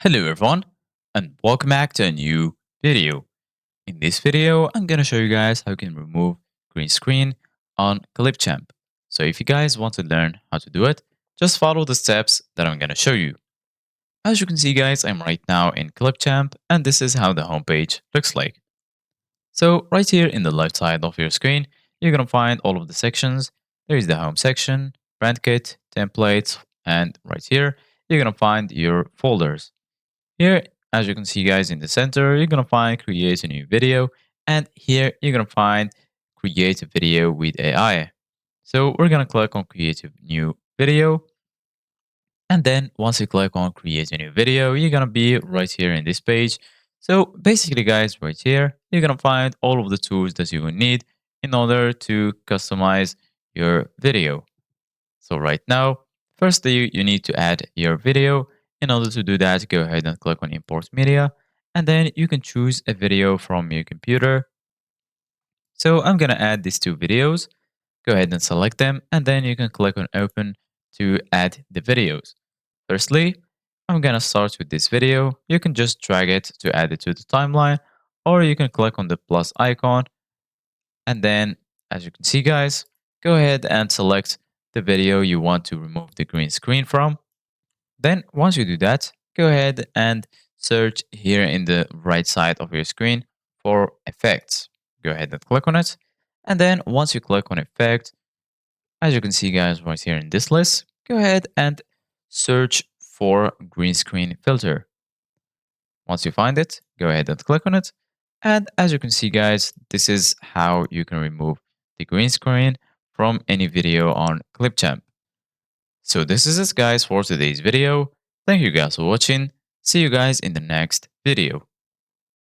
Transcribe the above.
Hello everyone and welcome back to a new video. In this video, I'm going to show you guys how you can remove green screen on Clipchamp. So if you guys want to learn how to do it, just follow the steps that I'm going to show you. As you can see guys, I'm right now in Clipchamp and this is how the homepage looks like. So right here in the left side of your screen, you're going to find all of the sections. There is the home section, brand kit, templates, and right here, you're going to find your folders. Here, as you can see guys in the center, you're going to find create a new video. And here you're going to find create a video with AI. So we're going to click on create a new video. And then once you click on create a new video, you're going to be right here in this page. So basically guys, right here, you're going to find all of the tools that you will need in order to customize your video. So right now, firstly, you need to add your video. In order to do that, go ahead and click on import media, and then you can choose a video from your computer. So I'm going to add these two videos. Go ahead and select them, and then you can click on open to add the videos. Firstly, I'm going to start with this video. You can just drag it to add it to the timeline, or you can click on the plus icon. And then, as you can see, guys, go ahead and select the video you want to remove the green screen from. Then once you do that, go ahead and search here in the right side of your screen for effects. Go ahead and click on it. And then once you click on effect, as you can see guys right here in this list, go ahead and search for green screen filter. Once you find it, go ahead and click on it. And as you can see guys, this is how you can remove the green screen from any video on Clipchamp. So this is it guys for today's video. Thank you guys for watching. See you guys in the next video.